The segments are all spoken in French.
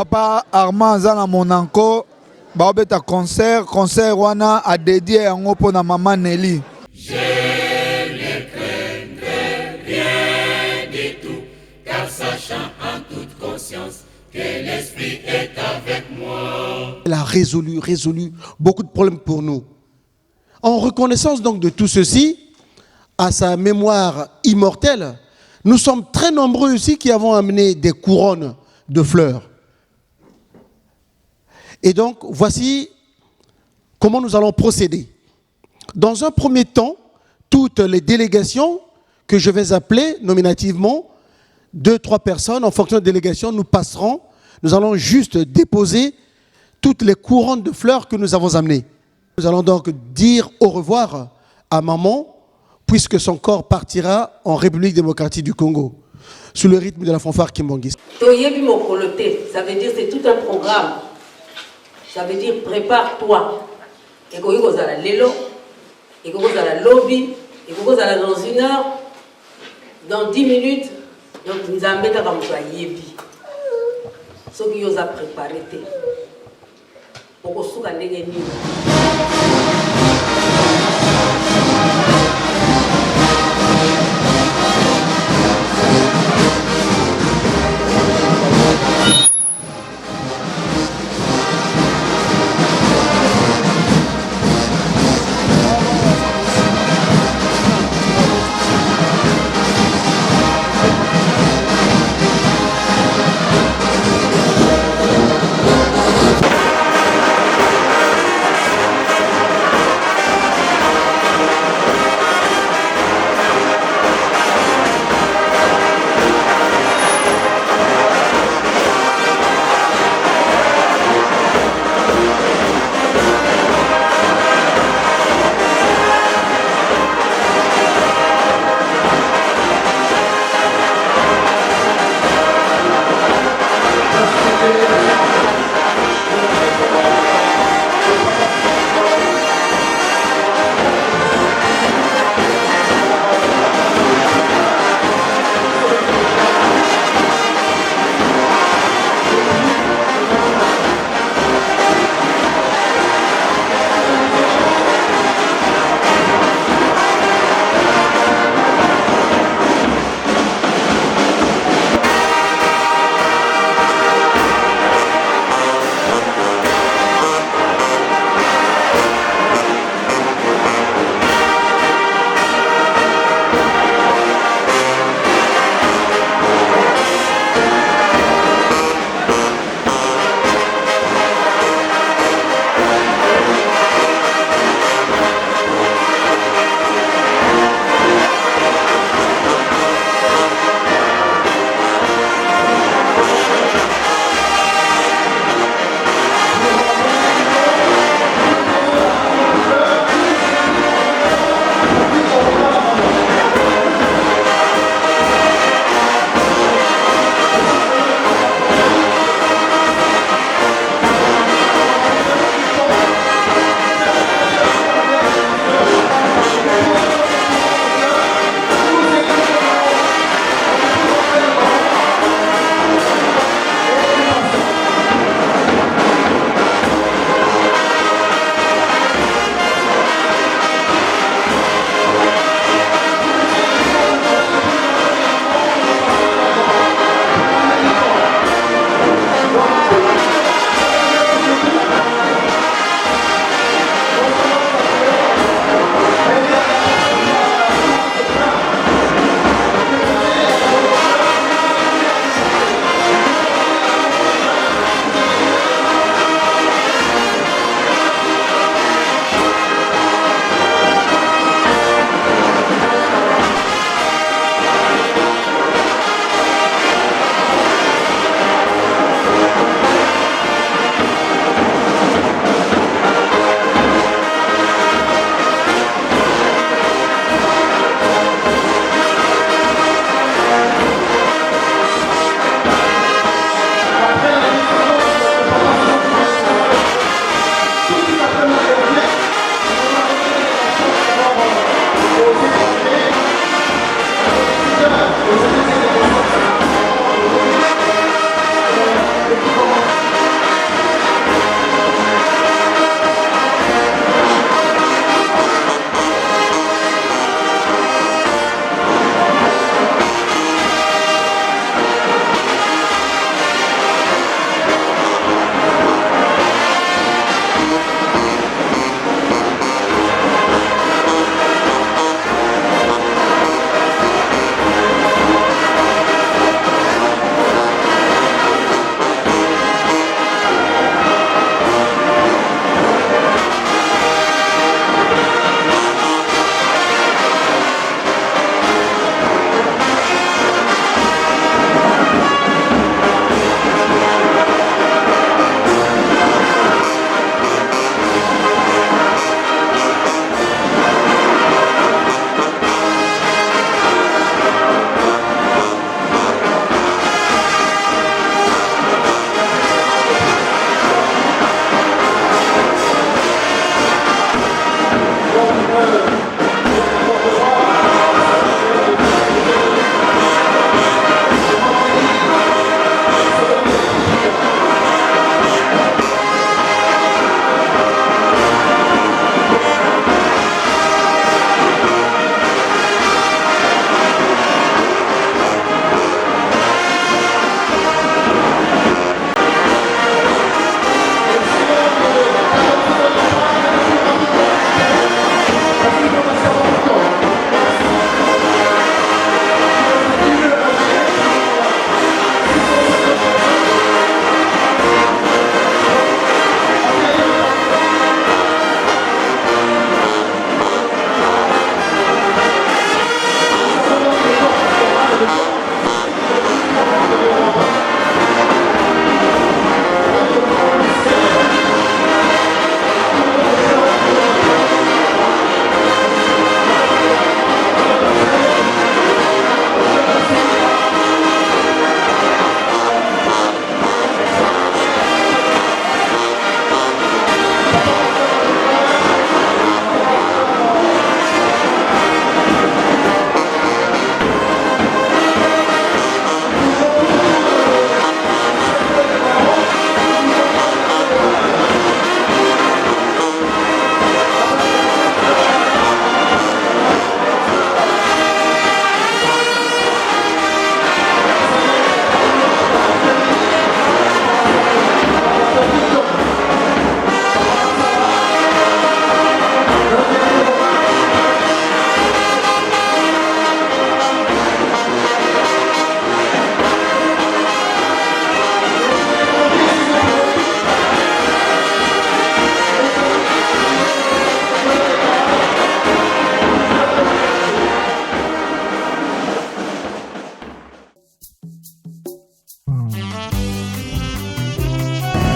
Papa Armand Zana Monanko, Babeta concert wana a dédié un opo na maman Nelly. Je ne craindrai rien du tout, car sachant en toute conscience que l'Esprit est avec moi. Elle a résolu beaucoup de problèmes pour nous. En reconnaissance donc de tout ceci, à sa mémoire immortelle, nous sommes très nombreux ici qui avons amené des couronnes de fleurs. Et donc, voici comment nous allons procéder. Dans un premier temps, toutes les délégations que je vais appeler nominativement, 2-3 personnes, en fonction de délégation, nous passerons. Nous allons juste déposer toutes les couronnes de fleurs que nous avons amenées. Nous allons donc dire au revoir à maman, puisque son corps partira en République démocratique du Congo, sous le rythme de la fanfare Kimbangis. Ça veut dire c'est tout un programme. Ça veut dire prépare-toi. Et quand vous allez l'élo, et quand vous allez lobby, et quand vous allez dans 1 heure, dans 10 minutes, donc nous allons mettre comme ça yébi. Ce qui vous a préparé. Pour que vous soyez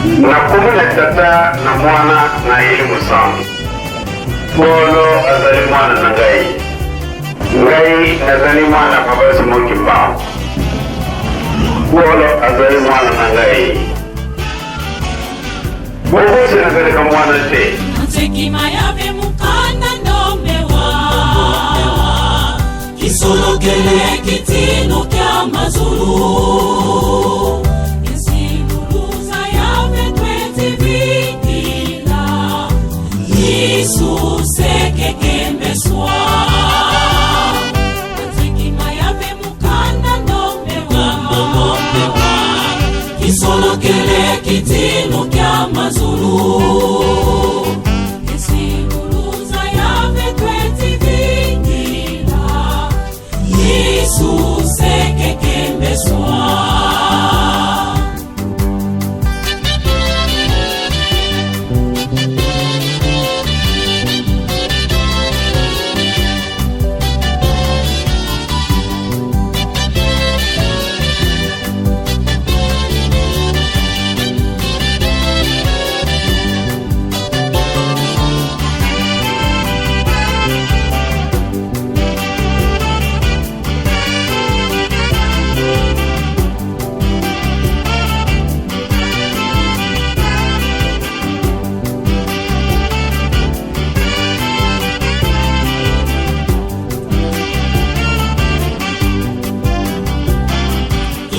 nakomona tata na mwana na ye mosantu. Polo azali mwana na ngai, ngai nazali mwana papa Simon Kimbangu. Polo azali mwana na ngai, bobosi nazalika mwana te. Hekima yabe mukanda ndomewa kisolokele kitino kya mazulu esiluluza yabe tweti vikila Yesu seke kembeswa. Hekima yabe mukanda ndomewa kisolokele kitino kya mazulu Jesus é que quem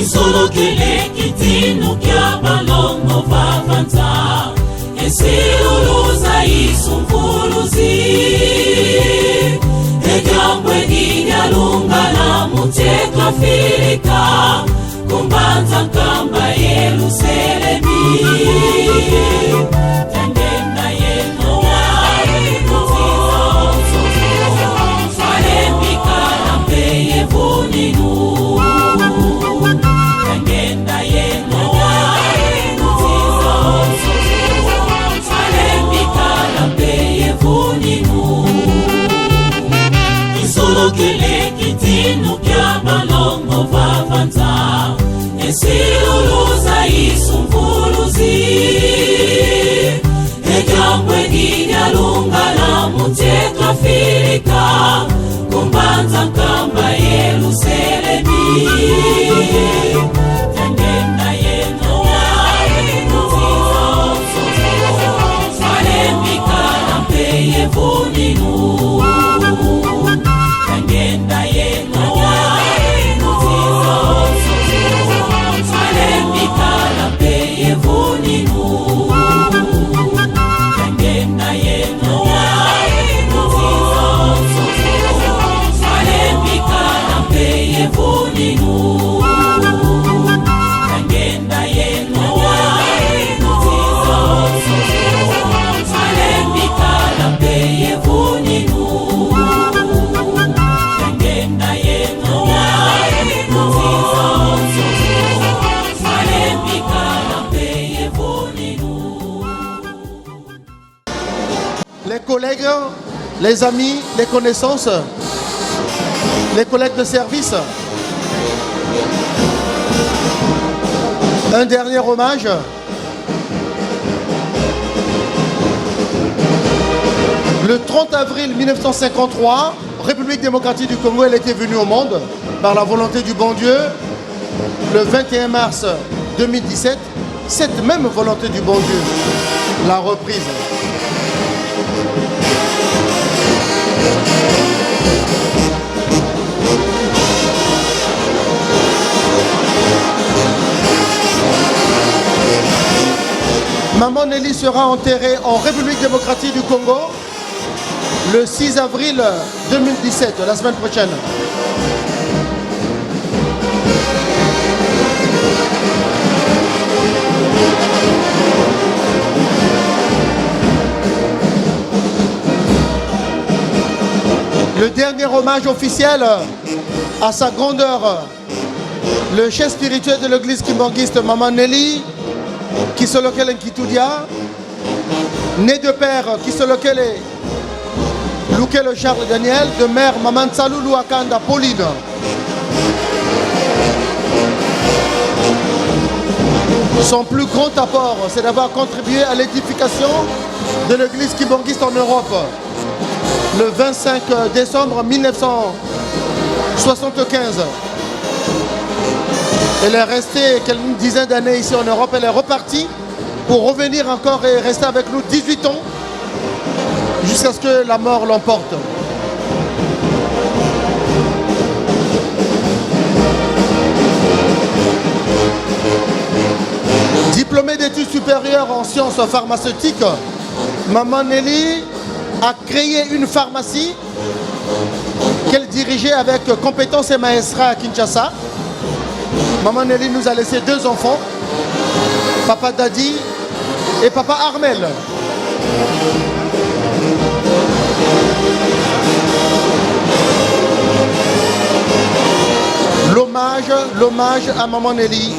solo kele kitino kya balongo vavanza esiluluza isumfuluzi egambwe ginyalunga la mutekla filika kumbanza nkamba Yerusalemi tangenda yenowa falembika lambe yevuninu kele kitino kya balongo vavanza esiluluza isumfuluzi egambwe ginyalunga la mutekla filika kumbanza nkamba Yerusalemi tangenda yenowa falembika lambe yevuninu collègues, les amis, les connaissances, les collègues de service. Un dernier hommage. Le 30 avril 1953, République démocratique du Congo, elle était venue au monde par la volonté du bon Dieu. Le 21 mars 2017, cette même volonté du bon Dieu l'a reprise. Maman Nelly sera enterrée en République démocratique du Congo le 6 avril 2017, la semaine prochaine. Le dernier hommage officiel à sa grandeur, le chef spirituel de l'église kimbanguiste, Maman Nelly, qui se lequel Nkitudia, né de père qui se lequel Loukele Charles Daniel, de mère Maman Tsalulu Akanda Pauline. Son plus grand apport, c'est d'avoir contribué à l'édification de l'église kibongiste en Europe. Le 25 décembre 1975. Elle est restée une dizaine d'années ici en Europe. Elle est repartie pour revenir encore et rester avec nous 18 ans jusqu'à ce que la mort l'emporte. Diplômée d'études supérieures en sciences pharmaceutiques, Maman Nelly a créé une pharmacie qu'elle dirigeait avec compétence et maestria à Kinshasa. Maman Nelly nous a laissé 2 enfants, Papa Dadi et Papa Armel. L'hommage à Maman Nelly.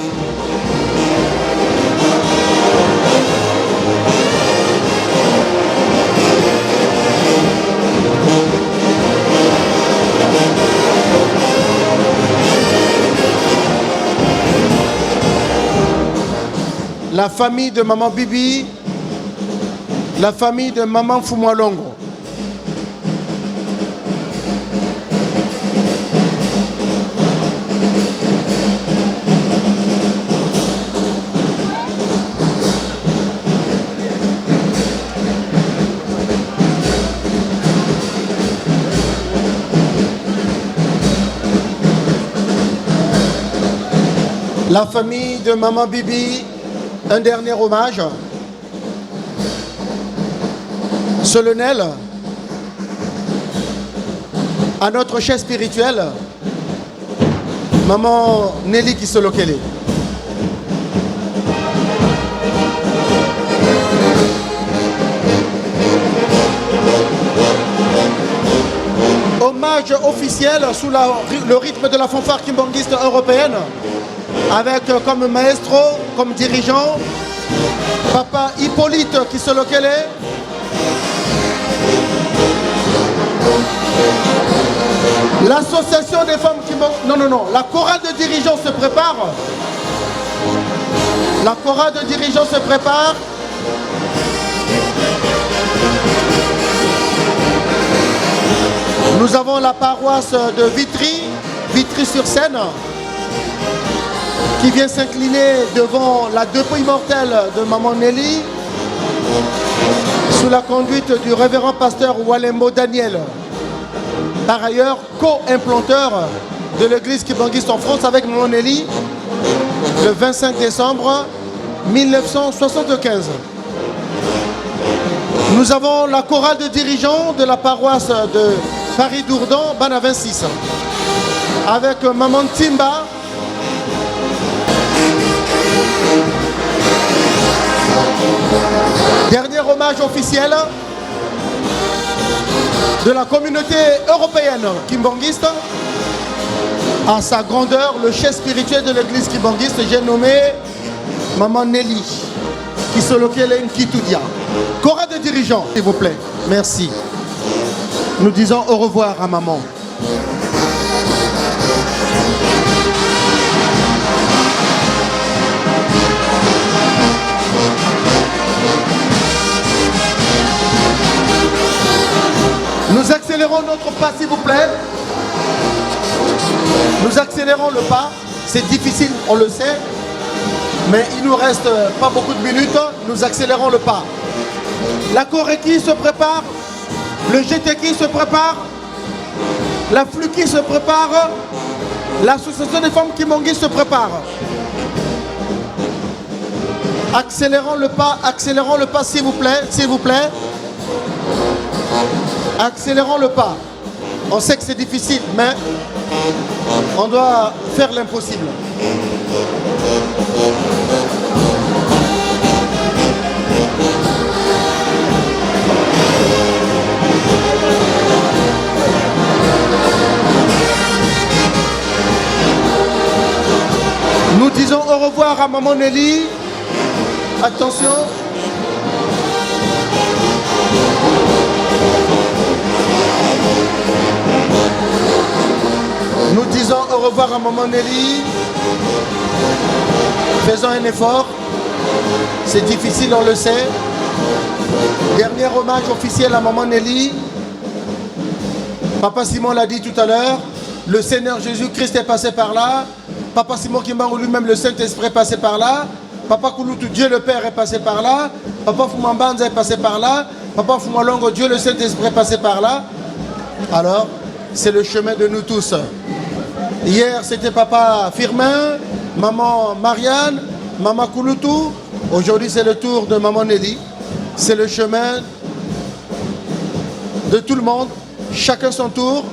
La famille de Maman Bibi, la famille de Maman Fumwalongo. La famille de Maman Bibi, un dernier hommage solennel à notre chef spirituel, Maman Nelly Kisolokele. Hommage officiel sous le rythme de la fanfare kimbangiste européenne, avec comme maestro, comme dirigeant, Papa Hippolyte Kisolokele, l'association des femmes la chorale de dirigeants se prépare. La chorale de dirigeants se prépare. Nous avons la paroisse de Vitry-sur-Seine, qui vient s'incliner devant la dépouille mortelle de Maman Nelly, sous la conduite du révérend pasteur Walembo Daniel, par ailleurs co-implanteur de l'église kibangiste en France avec Maman Nelly, le 25 décembre 1975. Nous avons la chorale de dirigeants de la paroisse de Paris-Dourdan, Bana 26, avec Maman Timba, dernier hommage officiel de la communauté européenne kimbangiste à sa grandeur, le chef spirituel de l'église kimbangiste, j'ai nommé Maman Nelly Kisolokele Nkitudia. Chorale de dirigeants, s'il vous plaît. Merci. Nous disons au revoir à maman. Nous accélérons notre pas, s'il vous plaît. Nous accélérons le pas. C'est difficile, on le sait. Mais il nous reste pas beaucoup de minutes. Nous accélérons le pas. La Koreki se prépare. Le GTK se prépare. La Fluki se prépare. L'association des femmes Kimongi se prépare. Accélérons le pas, s'il vous plaît, s'il vous plaît. Accélérons le pas. On sait que c'est difficile, mais on doit faire l'impossible. Nous disons au revoir à Maman Nelly. Attention. Nous disons au revoir à Maman Nelly. Faisons un effort. C'est difficile, on le sait. Dernier hommage officiel à maman Nelly. Papa Simon l'a dit tout à l'heure. Le Seigneur Jésus-Christ est passé par là. Papa Simon Kimbangu lui-même, le Saint-Esprit est passé par là. Papa Kouloutou, Dieu le Père est passé par là. Papa Foumambanza est passé par là. Papa Foumalongo, Dieu le Saint-Esprit est passé par là. Alors, c'est le chemin de nous tous. Hier, c'était Papa Firmin, Maman Marianne, Maman Kouloutou. Aujourd'hui, c'est le tour de Maman Nelly. C'est le chemin de tout le monde, chacun son tour.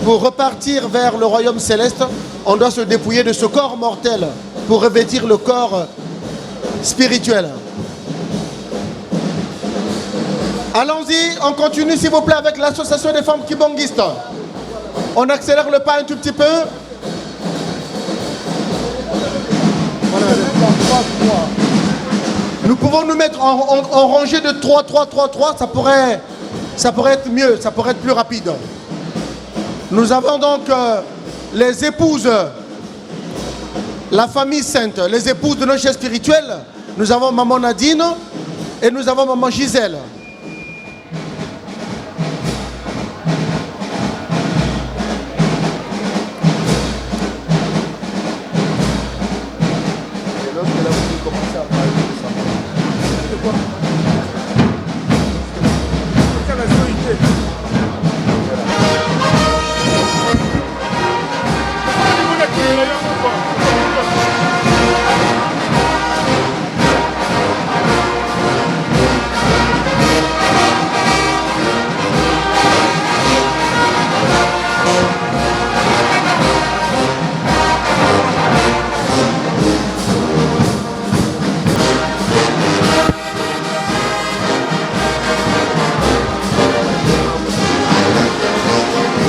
Pour repartir vers le royaume céleste, on doit se dépouiller de ce corps mortel pour revêtir le corps spirituel. Allons-y, on continue s'il vous plaît avec l'association des femmes kibongistes. On accélère le pas un tout petit peu. Nous pouvons nous mettre en rangée de 3, 3, 3, 3, ça pourrait être mieux, ça pourrait être plus rapide. Nous avons donc les épouses, la famille sainte, les épouses de nos chefs spirituels. Nous avons Maman Nadine et nous avons Maman Gisèle.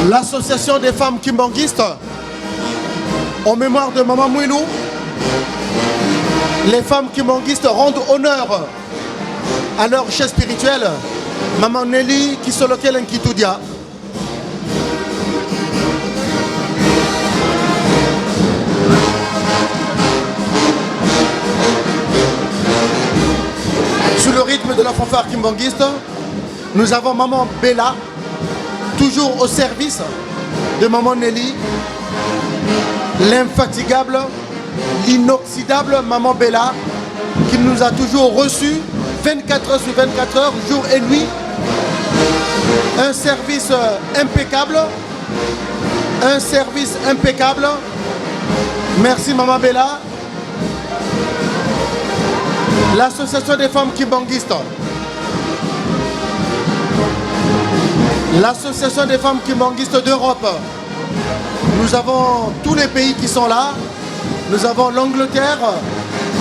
L'association des femmes kimbanguistes, en mémoire de Maman Mouilou, les femmes kimbanguistes rendent honneur à leur chef spirituel, Maman Nelly Kisolokel Nkitoudia. Sous le rythme de la fanfare kimbanguiste, nous avons Maman Bella, toujours au service de Maman Nelly, l'infatigable, l'inoxydable Maman Bella, qui nous a toujours reçus 24 heures sur 24 heures, jour et nuit. Un service impeccable. Un service impeccable. Merci Maman Bella. L'association des femmes kimbanguistes. L'association des femmes kimbanguistes d'Europe. Nous avons tous les pays qui sont là. Nous avons l'Angleterre,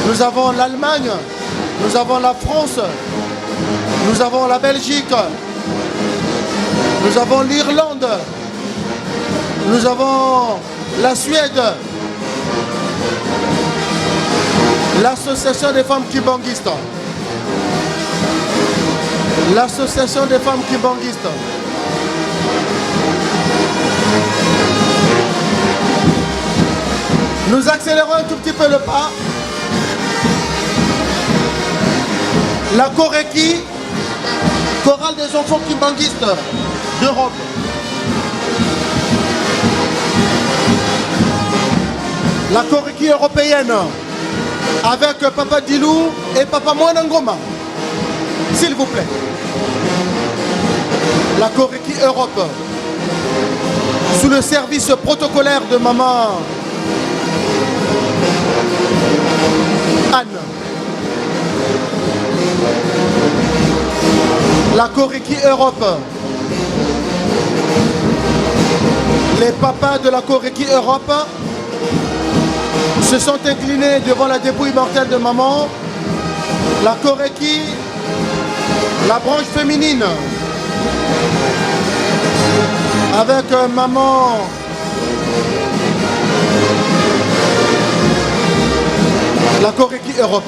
nous avons l'Allemagne, nous avons la France, nous avons la Belgique, nous avons l'Irlande, nous avons la Suède. L'association des femmes kimbanguistes. L'association des femmes kimbanguistes. Nous accélérons un tout petit peu le pas. La Koreki, chorale des enfants kimbanguistes d'Europe. La Koreki européenne, avec Papa Dilou et Papa Mwanangoma. S'il vous plaît. La Koreki Europe, sous le service protocolaire de Maman Anne. La Koreki Europe. Les papas de la Koreki Europe se sont inclinés devant la dépouille mortelle de maman. La Koreki, la branche féminine, avec maman la Koreki Europe.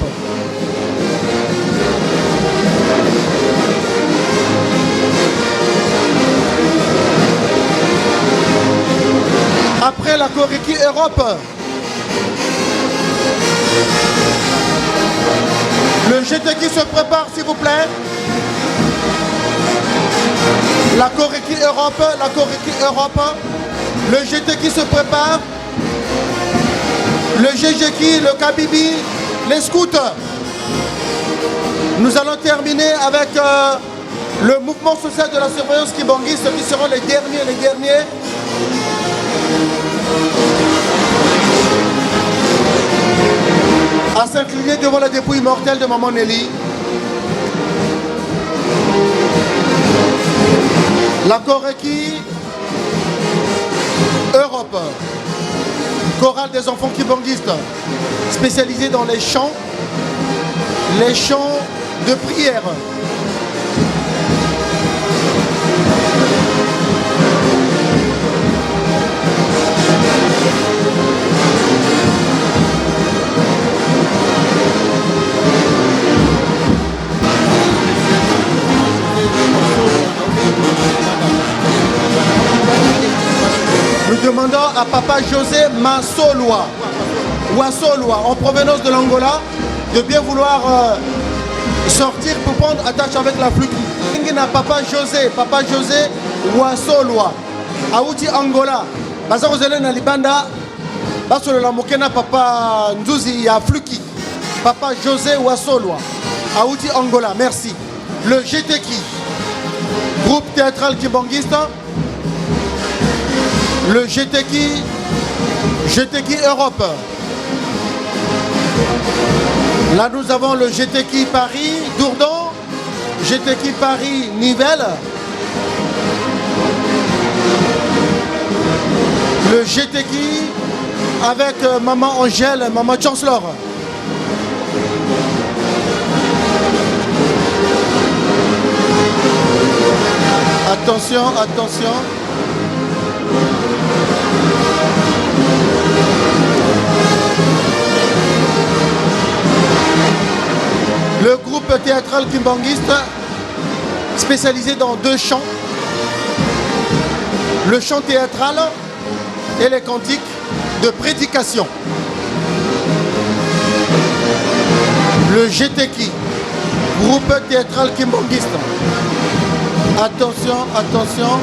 Après la Koreki Europe, Le GT qui se prépare, s'il vous plaît. La Corée qui Europe, la Corée qui Europe. Le GT qui se prépare. Le GG le Kabibi, les scouts. Nous allons terminer avec le mouvement social de la surveillance kibangiste qui seront les derniers. À s'incliner devant la dépouille mortelle de Maman Nelly. La Corée qui Europe. Chorale des enfants kibanguistes, spécialisée dans les chants de prière. Nous demandons à Papa José Masoloa, en provenance de l'Angola, de bien vouloir sortir pour prendre attache avec la flûte. Papa José Wasoloa, Aouti Angola, Bazarozele na Libanda, Basolo la Mokena Papa Nzuzi ya Fluki, Papa José Wasoloa, Aouti Angola, merci. Le GTK, groupe théâtral kibanguiste. Le GTK Europe. Là, nous avons le GTK Paris, Dourdan, GTK Paris, Nivelles. Le GTK avec Maman Angèle, Maman Chancellor. Attention, attention. Le groupe théâtral kimbanguiste spécialisé dans deux chants, le chant théâtral et les cantiques de prédication. Le GTK, groupe théâtral kimbanguiste. Attention, attention.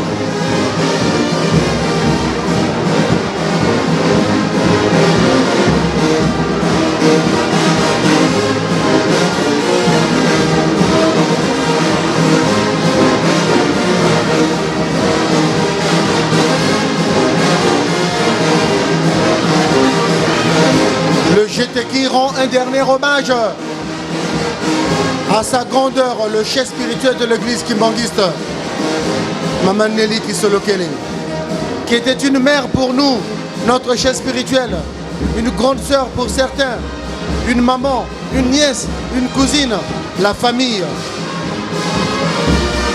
Le GTK rend un dernier hommage à sa grandeur, le chef spirituel de l'église kimbanguiste, Maman Nelly Kisolokele, qui était une mère pour nous, notre chef spirituel, une grande sœur pour certains, une maman, une nièce, une cousine, la famille.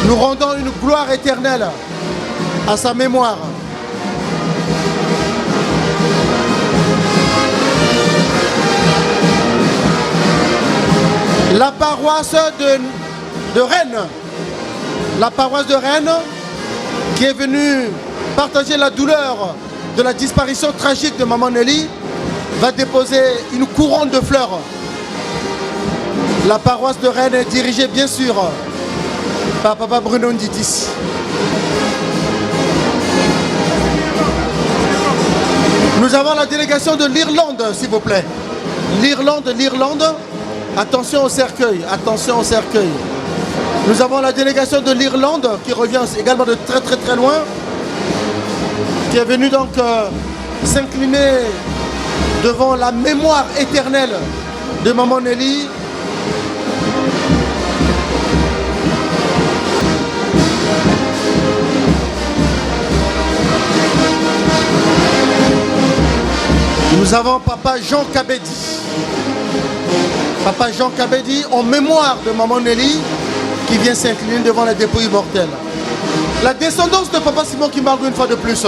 Nous rendons une gloire éternelle à sa mémoire. La paroisse de Rennes, qui est venue partager la douleur de la disparition tragique de Maman Nelly, va déposer une couronne de fleurs. La paroisse de Rennes est dirigée bien sûr par Papa Bruno Nditis. Nous avons la délégation de l'Irlande, s'il vous plaît. L'Irlande. Attention au cercueil, attention au cercueil. Nous avons la délégation de l'Irlande qui revient également de très très très loin, qui est venue donc s'incliner devant la mémoire éternelle de Maman Nelly. Nous avons Papa Jean Kabedi. Papa Jean Kabedi en mémoire de Maman Nelly qui vient s'incliner devant la dépouille mortelle. La descendance de Papa Simon Kimbangu une fois de plus.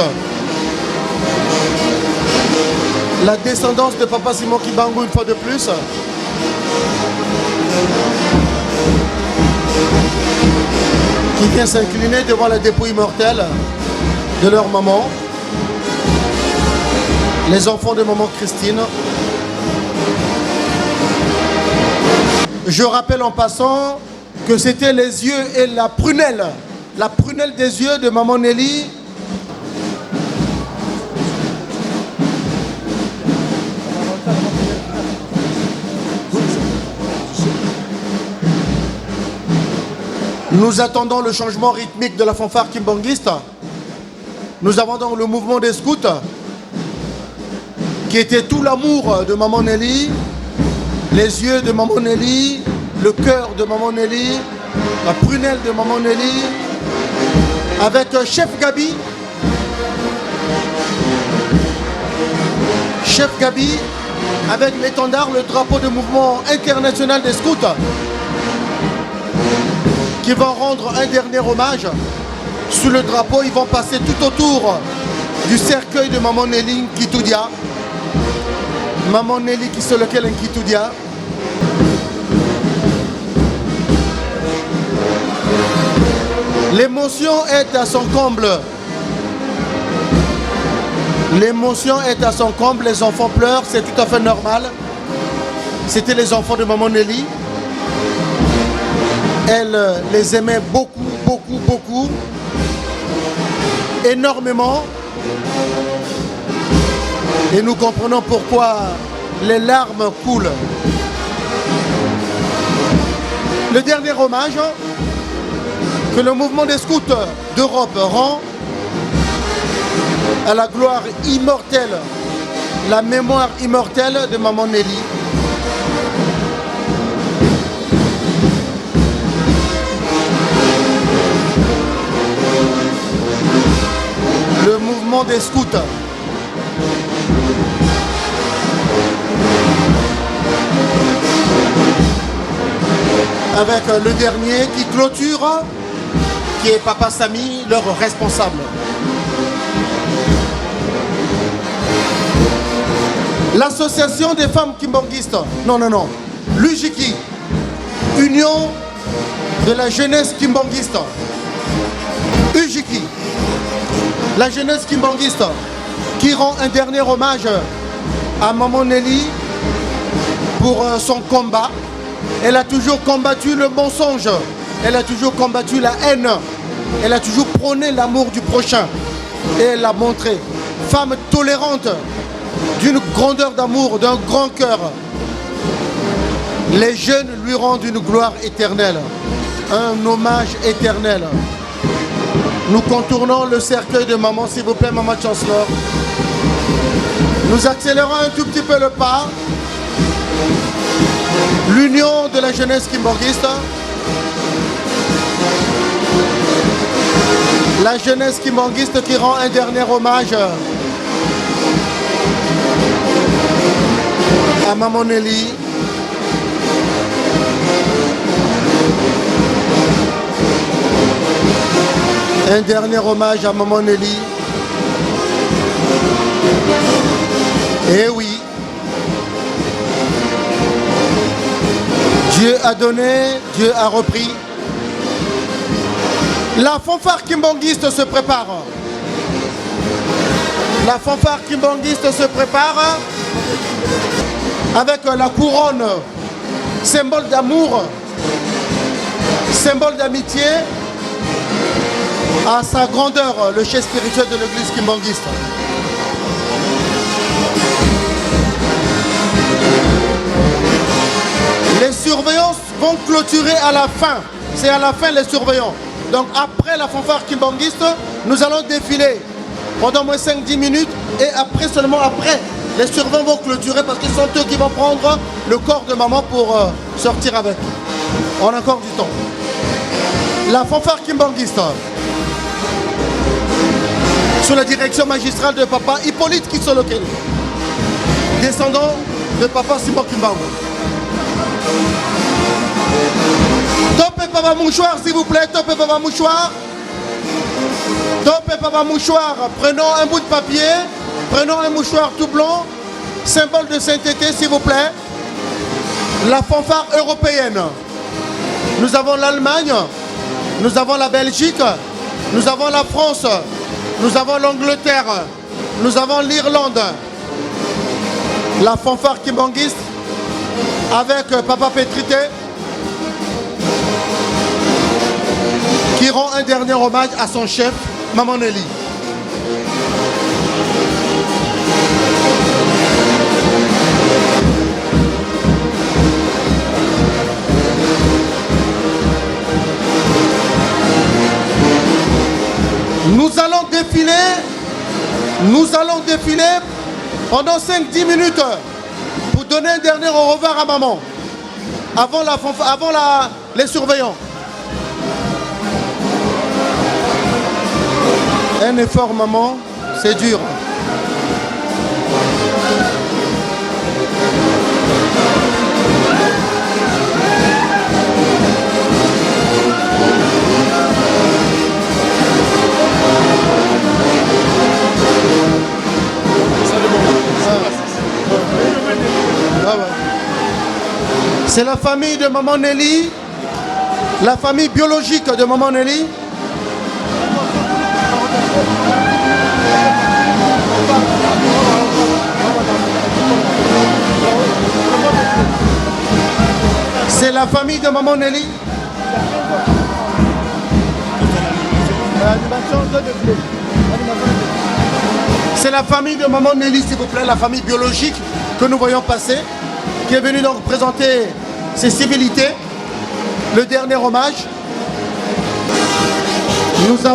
La descendance de Papa Simon Kimbangu une fois de plus. Qui vient s'incliner devant la dépouille mortelle de leur maman. Les enfants de Maman Christine. Je rappelle en passant que c'était les yeux et la prunelle des yeux de Maman Nelly. Nous attendons le changement rythmique de la fanfare kimbangiste. Nous avons donc le mouvement des scouts, qui était tout l'amour de Maman Nelly, les yeux de Maman Nelly, le cœur de Maman Nelly, la prunelle de Maman Nelly, avec Chef Gabi. Chef Gabi, avec l'étendard, le drapeau du mouvement international des scouts, qui vont rendre un dernier hommage. Sous le drapeau, ils vont passer tout autour du cercueil de Maman Nelly Nkitoudia. Maman Nelly qui se lequel Nkitoudia. L'émotion est à son comble. L'émotion est à son comble, les enfants pleurent, c'est tout à fait normal. C'était les enfants de Maman Nelly. Elle les aimait beaucoup, beaucoup, beaucoup. Énormément. Et nous comprenons pourquoi les larmes coulent. Le dernier hommage que le mouvement des scouts d'Europe rend à la gloire immortelle, la mémoire immortelle de Maman Nelly. Le mouvement des scouts. Avec le dernier qui clôture, qui est Papa Samy, leur responsable. L'association des femmes kimbanguistes, non, l'UJIKI, Union de la jeunesse kimbanguiste, UJIKI, la jeunesse kimbanguiste, qui rend un dernier hommage à Maman Nelly pour son combat. Elle a toujours combattu le mensonge, elle a toujours combattu la haine, elle a toujours prôné l'amour du prochain. Et elle l'a montré, femme tolérante, d'une grandeur d'amour, d'un grand cœur. Les jeunes lui rendent une gloire éternelle, un hommage éternel. Nous contournons le cercueil de Maman, s'il vous plaît, Maman Chancellor. Nous accélérons un tout petit peu le pas. L'union de la jeunesse kimbanguiste, la jeunesse kimbanguiste qui rend un dernier hommage à Maman Nelly. Un dernier hommage à Maman Nelly. Eh oui. Dieu a donné, Dieu a repris. La fanfare kimbanguiste se prépare. La fanfare kimbanguiste se prépare avec la couronne, symbole d'amour, symbole d'amitié, à sa grandeur, le chef spirituel de l'église kimbanguiste. Les surveillants vont clôturer à la fin. C'est à la fin les surveillants. Donc après la fanfare kimbanguiste, nous allons défiler pendant moins 5-10 minutes. Et après, seulement après, les surveillants vont clôturer parce que ce sont eux qui vont prendre le corps de maman pour sortir avec. On a encore du temps. La fanfare kimbanguiste, sous la direction magistrale de Papa Hippolyte Kisolokel, descendant de Papa Simon Kimbangu. Topé Papa Mouchoir, s'il vous plaît, topé Papa Mouchoir. Topé Papa Mouchoir, prenons un bout de papier, prenons un mouchoir tout blanc, symbole de sainteté, s'il vous plaît. La fanfare européenne. Nous avons l'Allemagne, nous avons la Belgique, nous avons la France, nous avons l'Angleterre, nous avons l'Irlande. La fanfare kimbanguiste avec Papa Pétrité, qui rend un dernier hommage à son chef, Maman Nelly. Nous allons défiler pendant 5-10 minutes pour donner un dernier au revoir à maman avant les surveillants. Un effort, maman, c'est dur. C'est la famille de Maman Nelly, la famille biologique de Maman Nelly. C'est la famille de Maman Nelly. C'est la famille de Maman Nelly, s'il vous plaît, la famille biologique que nous voyons passer, qui est venue donc présenter ses civilités, le dernier hommage. Nous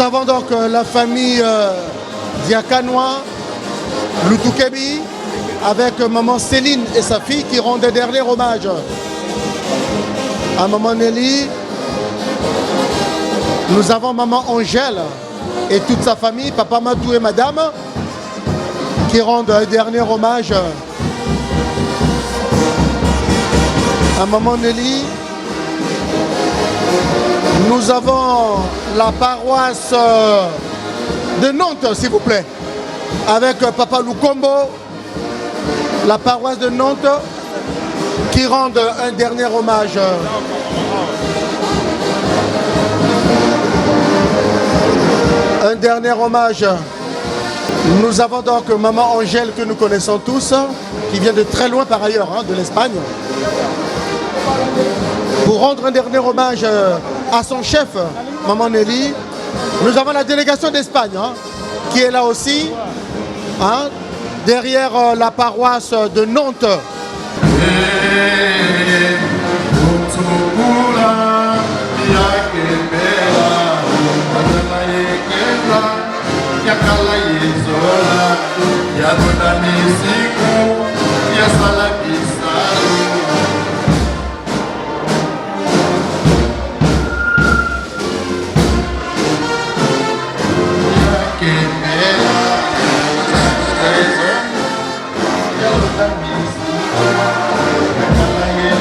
avons donc la famille Diakanois, Lutukebi, avec maman Céline et sa fille qui rendent des derniers hommages à Maman Nelly. Nous avons maman Angèle et toute sa famille, papa Matou et madame, qui rendent un dernier hommage à Maman Nelly. Nous avons la paroisse de Nantes, s'il vous plaît, avec papa Lukombo, la paroisse de Nantes, qui rendent un dernier hommage. Un dernier hommage. Nous avons donc maman Angèle que nous connaissons tous, qui vient de très loin par ailleurs, de l'Espagne, pour rendre un dernier hommage à son chef, Maman Nelly. Nous avons la délégation d'Espagne, qui est là aussi, derrière la paroisse de Nantes. Yakala yezola, yagoda misiku, yasala bisalu. Yakemela, yagoda misiku, yakala yezola.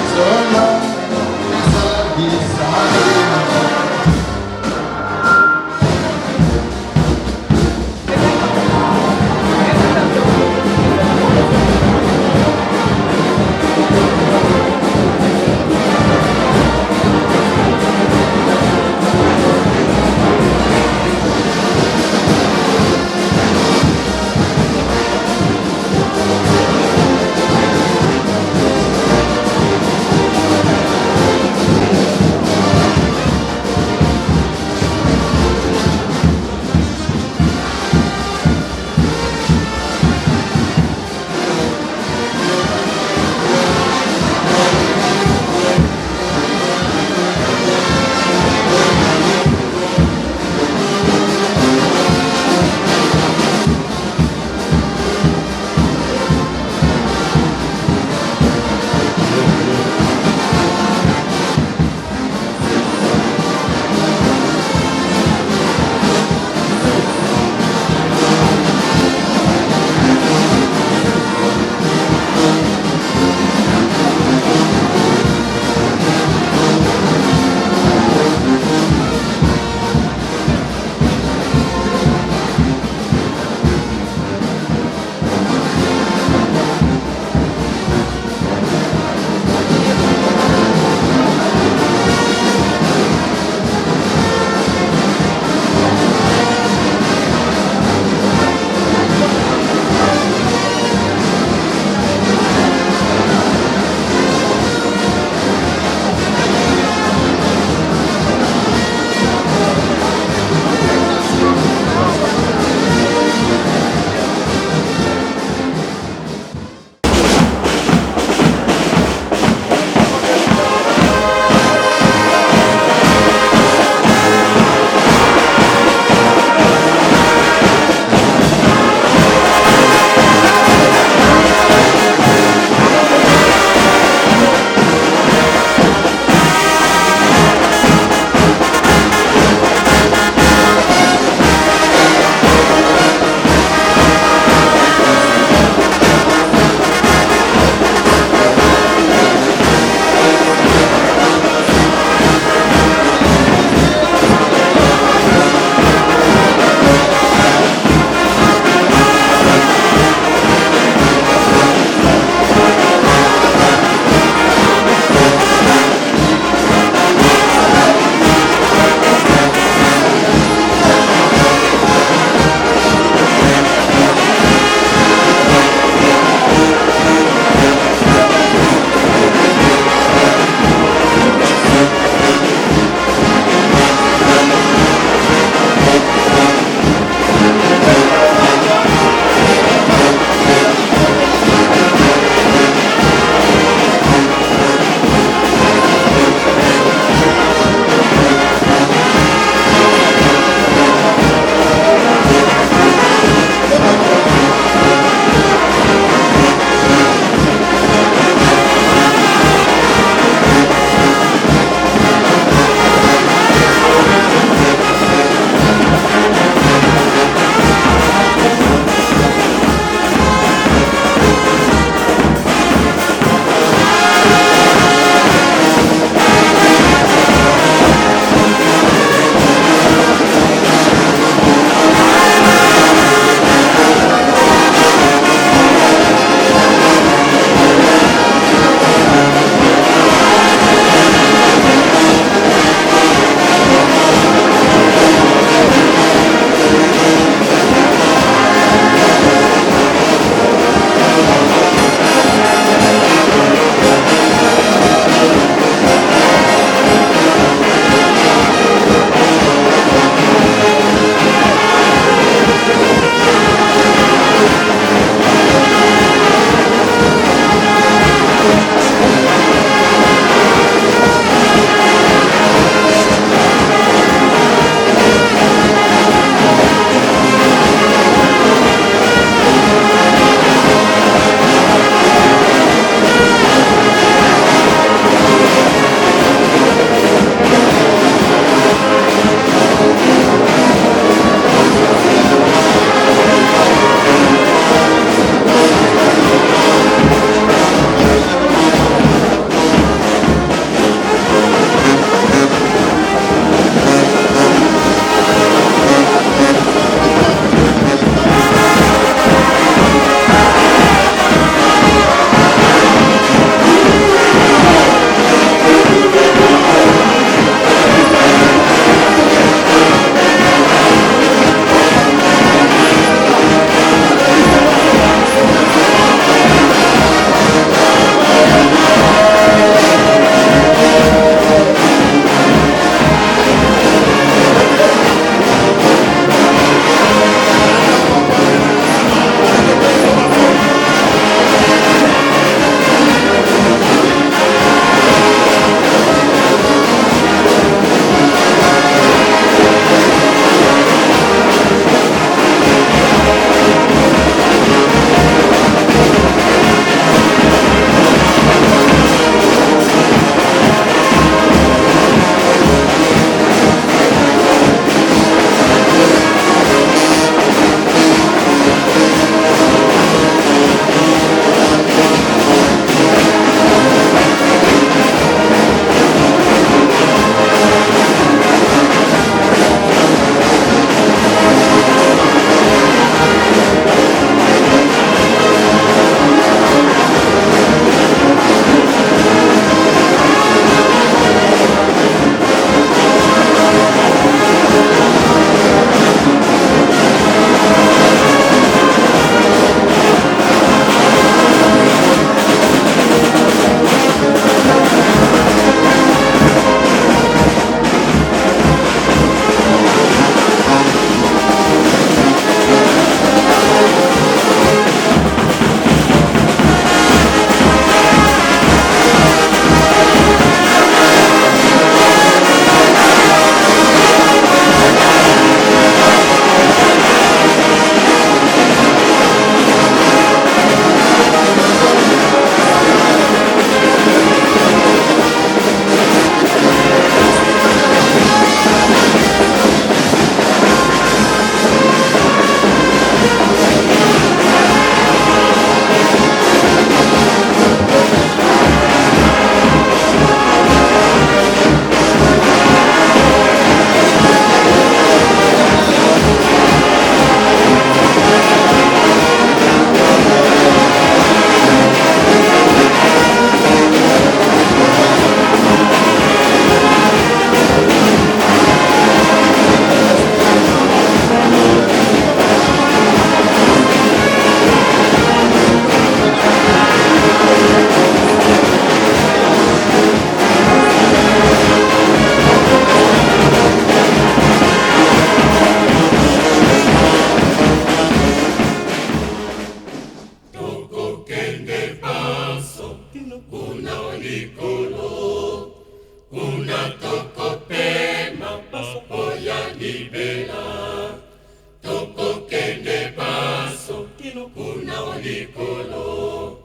likolo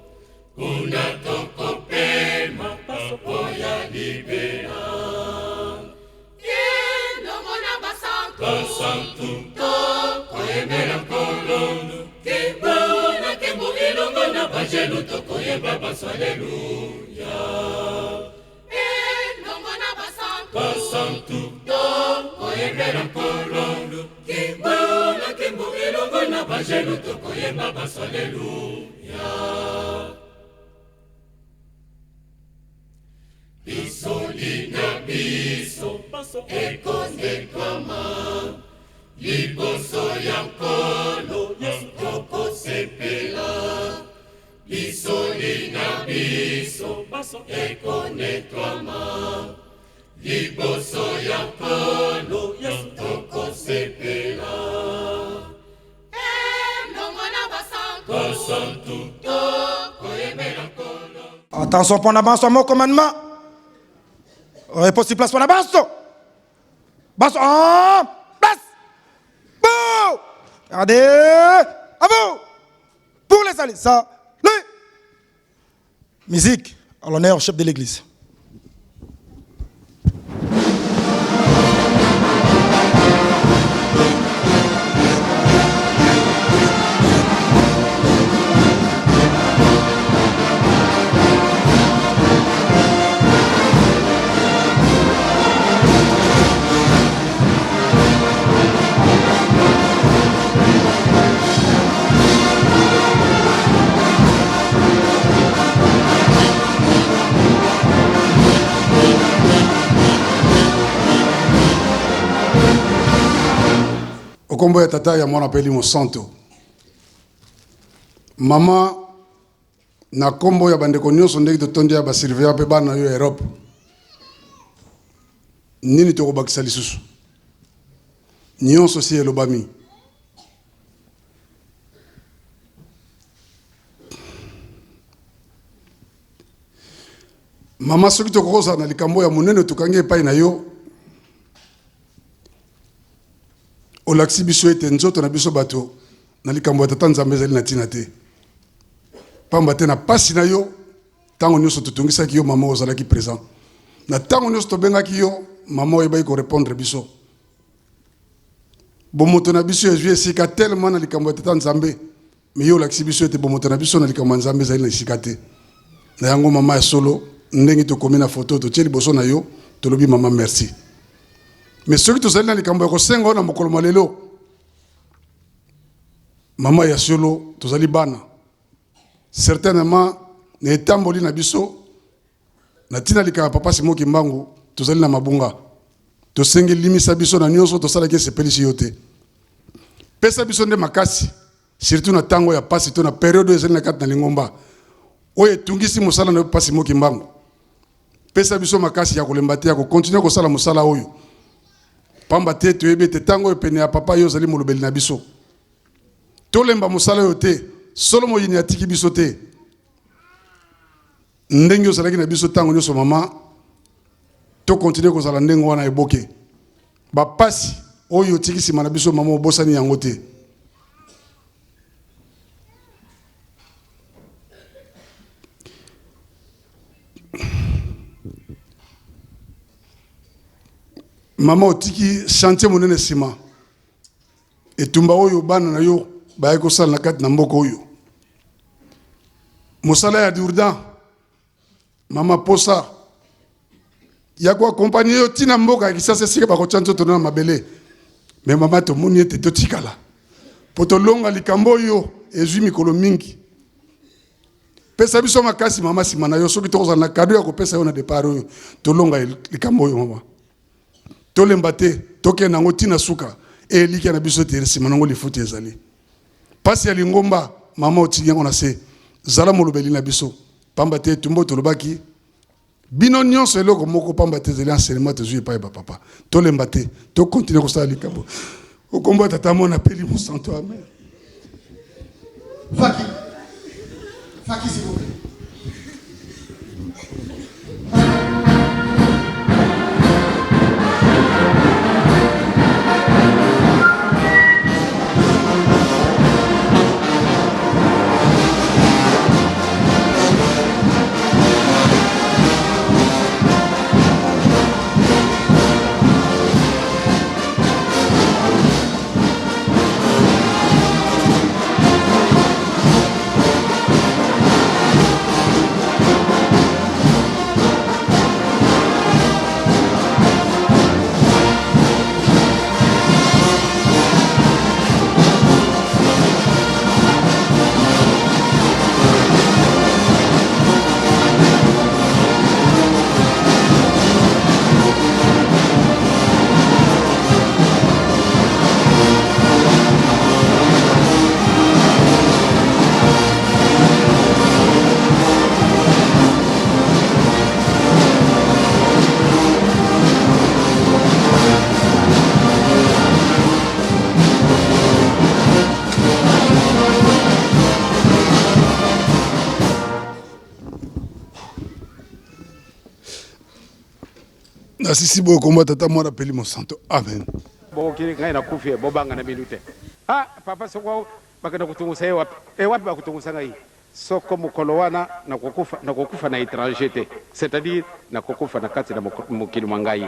kuna tokopema paso ya libera yendongo na basantu tokoyembela nkolo kembona kembo ilongo na bajelu tokoyemba baso aleluya endongo na basantu tokoyembela nkolo kembona kembo ilongo na bajelu tokoyemba baso aleluya bisolina biso ekondekwama liboso ya nkolo tokosepela bisolina biso ekondekwama liboso ya nkolo tokosepela basantu tokoyembela nkolo. Attention pour l'abanso mon commandement. Réponse sur place pour l'abanso. Basso en place. Bon. Regardez. À vous. Pour les alliés. Ça. Le. Musique. À l'honneur au chef de l'église. Okombo ya tata ya mwana peli Monsanto. Mama na kombo ya bandeko nyonso ndenge totondi ya basurveillant pe bana yo Europe. Nini tokobakisa lisusu. Nyonso si elobami. Mama soki tokokosa na likambo ya monene tokangi epai na yo. Olaksi biso ete nzoto na biso bato na likambo ya tata Nzambe ezali na tina te. Pamba te na pasi na yo tango nyonso totungisaki yo mama ozalaki présent. Na tango nyonso tobengaki yo mama oyebaki ko répondre biso. Bomoto na biso ezwi esika tellement na likambo ya tata Nzambe mais yo olaksi biso ete bomoto na biso na likambo ya Nzambe ezali na esika te. Na yango mama ya solo ndenge tokomi na photo totie liboso na yo tolobi mama merci. Mais ceux qui sont allés dans les camps de na mokolo malelo mama ya solo tozali bana certainement ne tamboli na biso na tina likaka papa Simon Kimbangu tozali na mabunga to sengi limisa biso na nyonso to sala ke sepeli si yote pesa biso nde makasi surtout na tango ya pasi to na période ezali na kati na lingomba oye tungisi musala na papa Simon Kimbangu pesa biso makasi ya kolemba te ya ko continuer ko sala musala oyo pamba te toyebi te tango epene ya papa yo ozali molobeli na biso tolemba mosala yo te solo moyini atiki biso te ndenge ozalaki na biso tango nyonso mama to continue kozala ndenge wana eboke bapasi oyo otiki nsima na biso mama obosani yango te mama otiki chantier monene nsima etumba oyo bana na yo baye kosala na kati na mboka oyo mosala ya Jourdain mama posa ya koakompagne yo tina mboka ya Kisasa esika bakotya nzoto na mabele me mama tomoni ete totikala po tolonga likambo oyo ezwi mikolo mingi pesa biso makasi mama nsima na yo soki tokozala na kado ya kopesa yo na départ oyo tolonga likambo oyo mama tolemba te tokende nango tina suka eliki na biso te nsima nango lifuti ezali pasi ya lingomba mama otiki yango na se zala molobeli na biso pamba te tumbo tolobaki bino nyonso eloko moko pamba te ezali enseignement tozwi epai ba papa tolemba te tokontinue kosala likambo okombo tata mwana peli Monsanto amen. Faki s'il vous plaît. nasisi boye komba tata mwana peli mosanto amen bokili ngai nakufi bobanga na minute papa soko bakenda kutungusa ye wapi wapi bakutungusa ngai soko mokolo wana nakokufa na étranger te, c'est-à-dire nakokufa na kati na mokili mwa ngai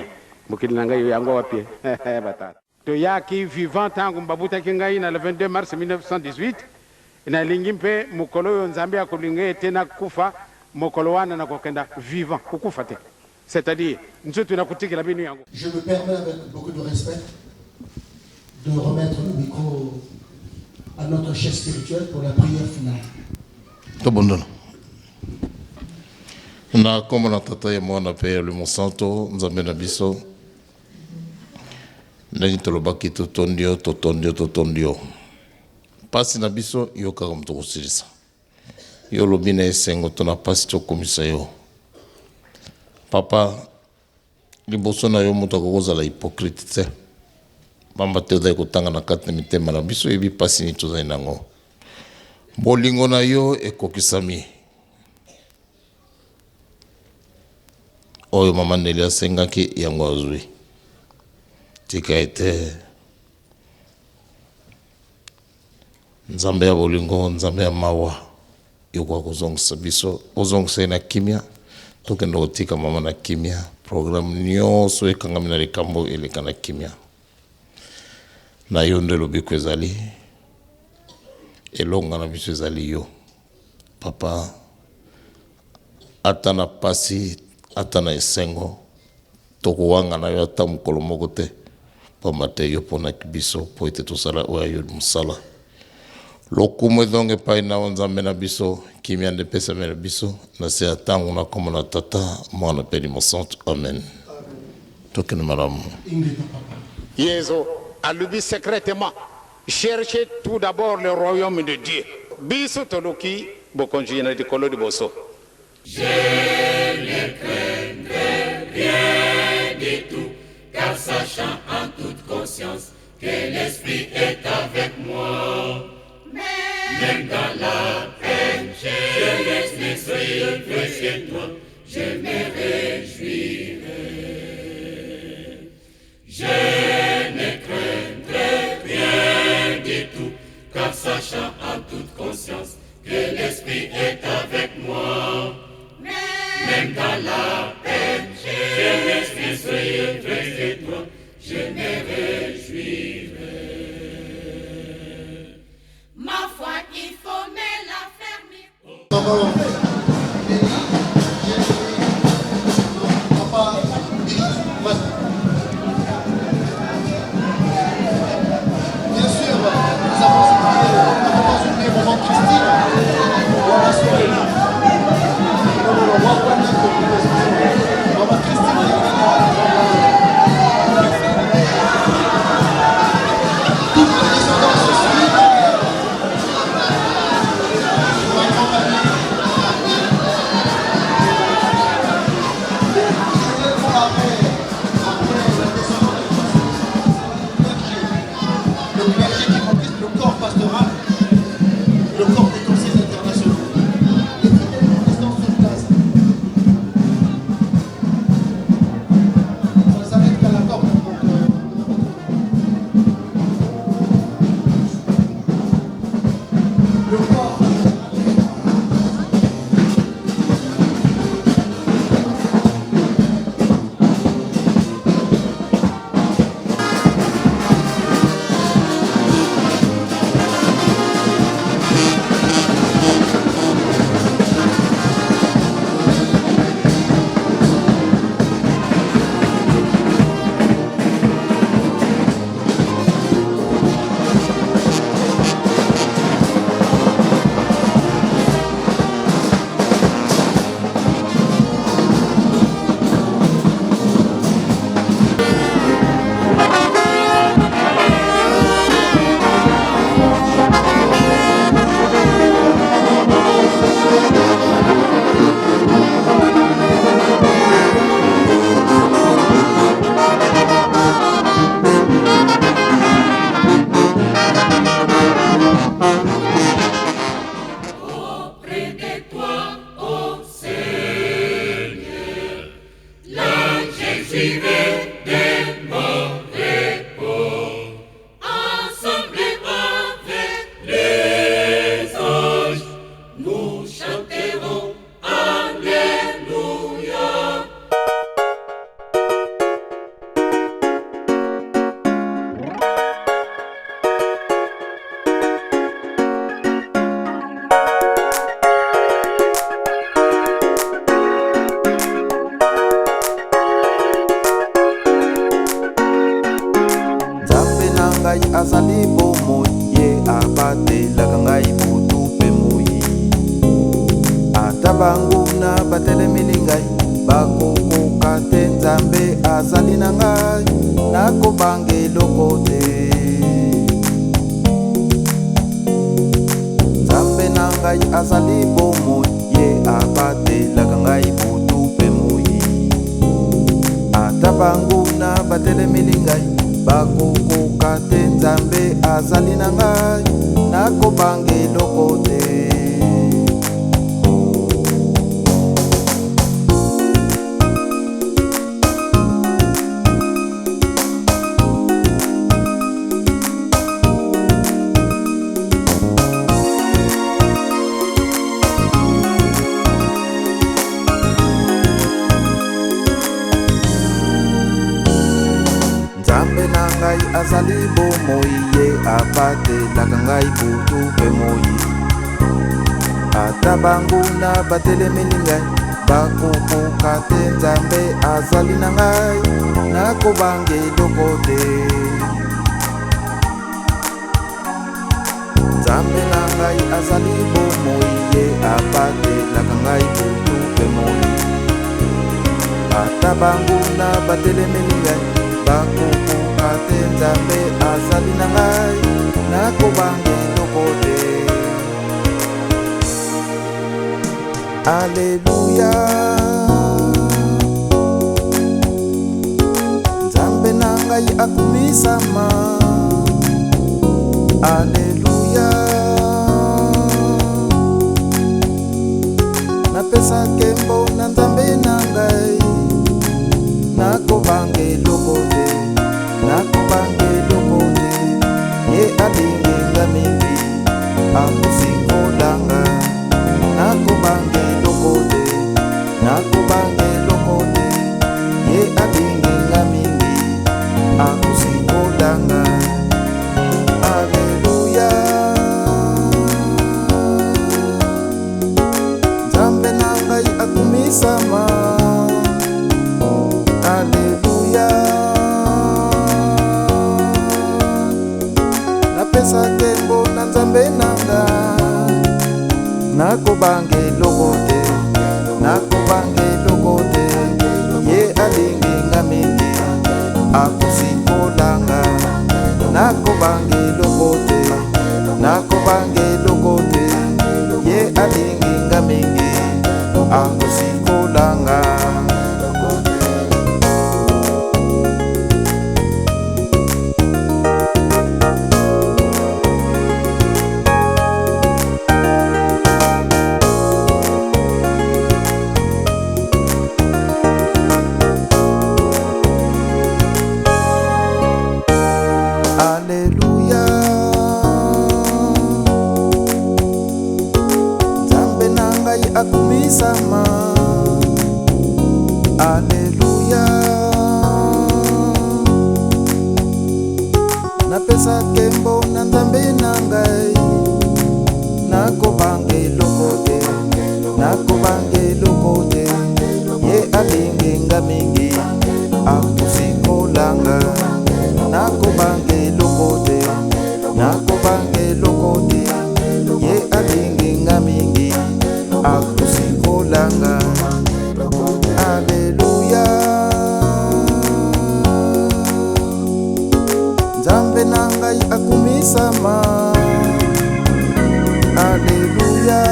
mokili na ngai yango wapi batata toyaki vivant tangu mbabutaki ngai na le 22 mars 1918 nalingi mpe mokolo oyo nzambe akolinga ete nakufa mokolo wana nakokenda vivant kukufa te, c'est-à-dire nzoto nakutikela bino yango. Je me permets avec beaucoup de respect de remettre le micro à notre chef spirituel pour la prière finale. Tobondono. Na kombo na tata ya mwana pe le monsanto nzambe na biso. Ndenge tolobaki totondio. Pasi na biso yo kaka mutu kosilisa. Yo lobi na esengo tona pasi tokomisa yo. Papa liboso na yo mutu akokozala hypocrite te. Bamba te ozali kotanga na kati na mitema na biso yebi pasi ni tozali nango. Bolingo na yo ekokisami. Oyo mama Neli asengaki yango azwi. Tika ete nzambe ya bolingo, nzambe ya mawa yokwa kozongisa biso, ozongisa na kimia, tokenda kotika mama na kimia, programme nyonso ekangami na likambo eleka na kimia. Na yo nde lobiko ezali, elonga na biso ezali yo. Papa, ata na pasi, ata na esengo, toko wanga na yo ata mokolo moko te, pamba te yo pona kibiso, po ete tosala oya yo musala. Lokumu edonge pai na nzambe na biso, kimia nde pesa me na biso, na se atangu na komo na tata, mwana peli mosanto, amen. Tokene malamu. Yezo, alubi secrètement, cherchez tout d'abord le royaume de Dieu. Biso toloki, bokonjina di kolo di boso. Je ne craindrai rien du tout, car sachant en toute conscience que l'Esprit est avec moi. Même dans la peine, je laisse l'Esprit chez toi, je me réjouirai. Je ne craindrai rien du tout, car sachant en toute conscience que l'Esprit est avec moi. Même dans la peine, je laisse l'Esprit chez toi, je me réjouirai. Ma foi, il faut me la fermer. Bien sûr, nous avons oublié le moment Christine. On va sourire. Maman Christine. Toutes les descendances se suivent. Le clergé qui complète le corps pastoral, le corps des conseils internationaux. Les fidèles restant sur place. Ça s'arrête qu'à la porte. Le corps. Jésus abatelaka ngai butu mpe moi. Ata banguna batelemeli ngai bakokoka te, Nzambe azali na ngai, nakobanga eloko te. Nzambe na ngai azali bomoi, ye abatelaka ngai butu mpe moi. Ata banguna batelemeli ngai bakokoka te, Nzambe azali na ngai, nakobanga eloko te. Nzambe na ngai azali bomoi, ye abatelaka ngai butu mpe moi. Ata banguna batelemeli ngai bakokoka te, Nzambe azali na ngai, nakobanga eloko te. Nzambe na ngai azali bomoi, ye abatelaka ngai butu mpe moi. Ata banguna batelemeli ngai bakokoka te, Nzambe azali na ngai, nakobanga eloko te. Alleluya, Nzambe na ngai akumisama. Alleluya, napesa nkembo na Nzambe na ngai, nakobanga eloko te, nakobanga eloko te. Ye alingi nga mingi akosikolanga, nakobanga eloko te, nakobanga eloko te. Ye alingi nga mingi akosikolanga. Alleluya, Nzambe na ngai akumisama. Alleluya, napesa nkembo na Nzambe na ngai, nakobanga eloko te, nakobanga eloko te. Ye alingi nga mingi akosikolanga, nakobanga eloko te, nakobanga eloko te. Ye alingi nga mingi akosikolanga. Alleluya, Nzambe na ngai akumisama. Alleluya, napesa nkembo na Nzambe na ngai, nakobanga eloko te, nakobanga eloko te. Ye alingi nga mingi akosikolanga, nakobanga eloko te, nakobanga eloko te. Ye alingi nga mingi akosikolanga. Alleluya, Nzambe na ngai akumisama. Alleluya,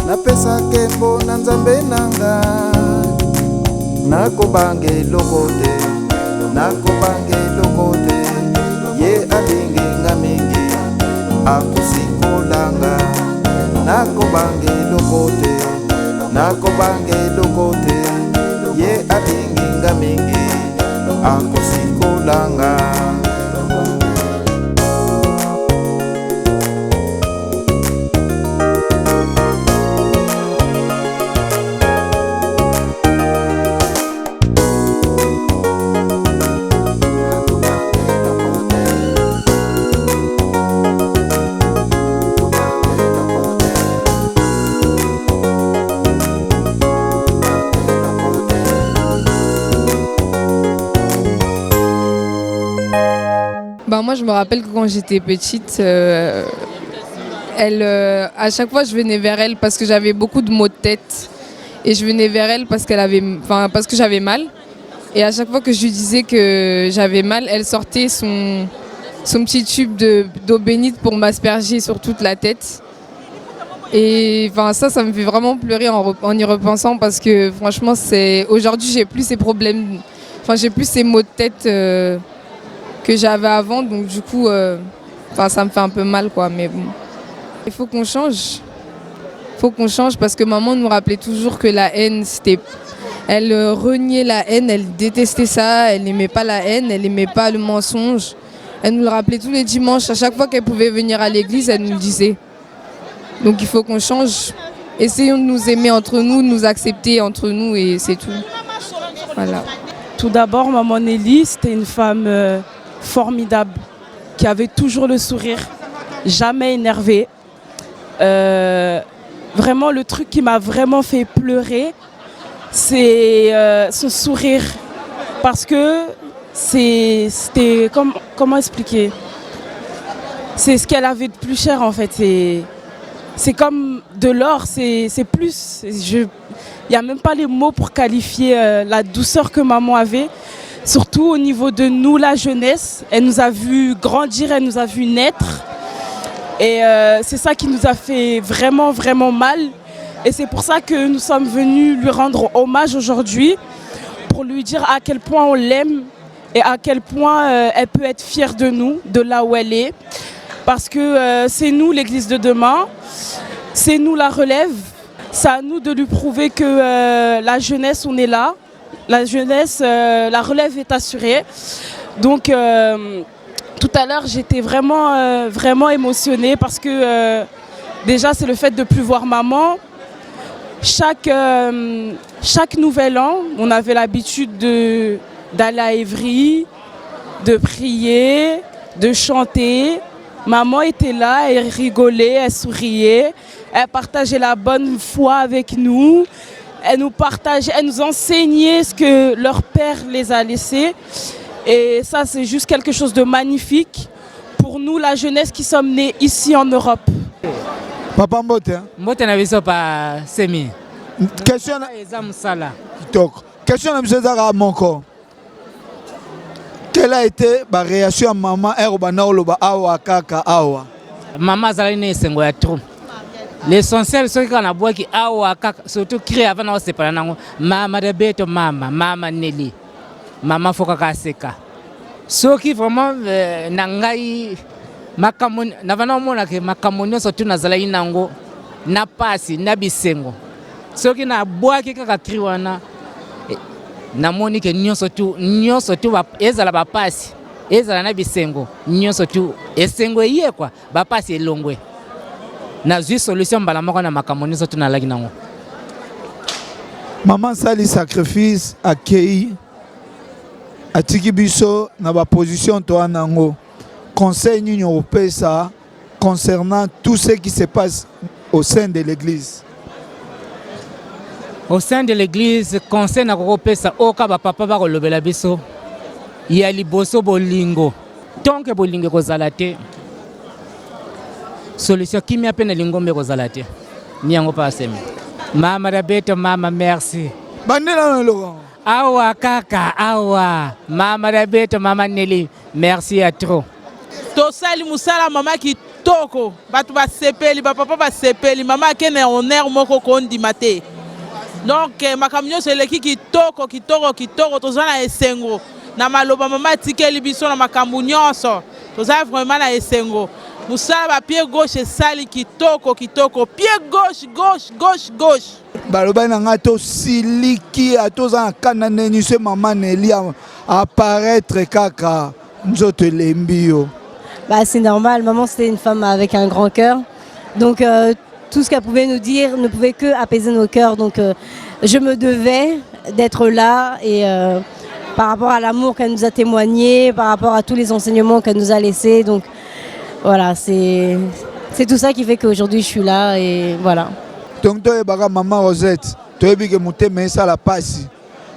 napesa nkembo na Nzambe na ngai, nakobanga eloko te, nakobanga eloko te. Ye alingi nga mingi akosikolanga, nakobanga eloko te, nakobanga eloko te. Ye alingi nga mingi akosikolanga. Bah, moi, je me rappelle que quand j'étais petite, à chaque fois, je venais vers elle parce que j'avais beaucoup de maux de tête. Et je venais vers elle parce que j'avais mal. Et à chaque fois que je lui disais que j'avais mal, elle sortait son petit tube d'eau bénite pour m'asperger sur toute la tête. Et ça me fait vraiment pleurer en y repensant parce que franchement, aujourd'hui, j'ai plus ces problèmes, j'ai plus ces maux de tête que j'avais avant. Donc du coup, ça me fait un peu mal, quoi. Mais bon, il faut qu'on change. Il faut qu'on change parce que maman nous rappelait toujours que la haine, elle reniait la haine, elle détestait ça, elle n'aimait pas la haine, elle n'aimait pas le mensonge. Elle nous le rappelait tous les dimanches, à chaque fois qu'elle pouvait venir à l'église, elle nous le disait. Donc il faut qu'on change. Essayons de nous aimer entre nous, de nous accepter entre nous et c'est tout. Voilà. Tout d'abord, maman Nelly, c'était une femme formidable, qui avait toujours le sourire, jamais énervée. Vraiment, le truc qui m'a vraiment fait pleurer, c'est son sourire. Parce que c'était... Comment expliquer? C'est ce qu'elle avait de plus cher, en fait. C'est comme de l'or, c'est plus. Il n'y a même pas les mots pour qualifier la douceur que maman avait. Surtout au niveau de nous, la jeunesse. Elle nous a vu grandir, elle nous a vu naître. Et c'est ça qui nous a fait vraiment, vraiment mal. Et c'est pour ça que nous sommes venus lui rendre hommage aujourd'hui, pour lui dire à quel point on l'aime et à quel point elle peut être fière de nous, de là où elle est. Parce que c'est nous l'église de demain, c'est nous la relève. C'est à nous de lui prouver que la jeunesse, on est là. La jeunesse, la relève est assurée. Donc tout à l'heure, j'étais vraiment, vraiment émotionnée parce que déjà, c'est le fait de ne plus voir maman. Chaque nouvel an, on avait l'habitude d'aller à Évry, de prier, de chanter. Maman était là, elle rigolait, elle souriait, elle partageait la bonne foi avec nous. Elle nous partageait, elle nous enseignait ce que leur père les a laissés. Et ça, c'est juste quelque chose de magnifique pour nous, la jeunesse qui sommes nés ici en Europe. Papa Mbote. Mbote na biso pa semi. Question à M. Zara Monko. Quelle a été la réaction à maman awa kaka awa? Maman zala ne sengo ya trop. L'essentiel c'est qu'on a bois qui awa kaka surtout créer avant na sepana nango mama de beto mama Nelly. Maman foka kaseka. Soki vraiment nangai makamoni na vana mona ke makamoni surtout na zala inango na pasi na bisengo. Soki na bois qui kaka kriwana namoni ke nyonso tu ezala bapasi ezala na bisengo nyonso tu esengo ye kwa bapasi elongwe na zui solution mbala moko na makamoni so tu na lagi nango. Maman sali sacrifice akei atiki biso na ba position to anango conseil nini opesa concernant tout ce qui se passe au sein de l'église. Au sein de l'église, conseil na kopesa oka ba papa ba kolobela biso ya liboso bolingo. Tant que bolingo kozala te. Solution kimi apena lingombe kozala te. Ni yango pa semi. Mama Rabeto, mama merci. Bandela na Laurent. Awa kaka awa. Mama Rabeto, mama Nelly, merci à trop. Tosali musala mama ki toko, batu ba sepeli, ba papa ba sepeli, mama kene honneur moko kondi mate. Donc makamnyo c'est leki kitoko tozana esengo na maloba mama tikeli biso na makambu nyonso tozala vraiment na esengo musala ba pied gauche sali kitoko pied gauche baloba na ngato siliki atozana kana neni se mama Nelly apparaître kaka nzoto lembio. Bah c'est normal, maman c'était une femme avec un grand cœur. Donc tout ce qu'elle pouvait nous dire ne pouvait que apaiser nos cœurs. Donc je me devais d'être là et par rapport à l'amour qu'elle nous a témoigné, par rapport à tous les enseignements qu'elle nous a laissés. Donc voilà, c'est tout ça qui fait qu'aujourd'hui je suis là et voilà. Donc toi maman Rosette, tu es bien que monter mais ça la passe.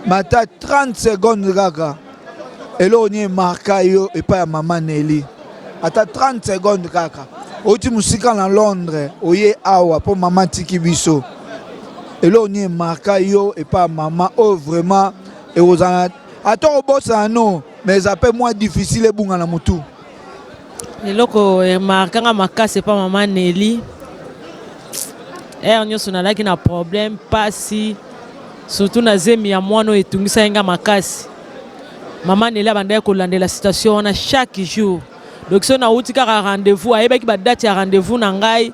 Mata 30 secondes gaga. elo ni marka yo et pas ya maman Nelly. Ata 30 secondes kaka. Oti musika na Londres, oye awa pour maman tiki biso. Elo ni marka yo et pas maman oh vraiment et aux attends au boss non mais ça peut moins difficile bunga na mutu. Eloko markanga makasi pa maman Nelly. Nyoso nalaki na problème pasi surtout na zemi ya mwana etungisa nga makasi. Maman Nelly abandaki kolandela situation wana chaque jour. Donc so na uti kaka rendez-vous ayebaki ba date ya rendez-vous na ngai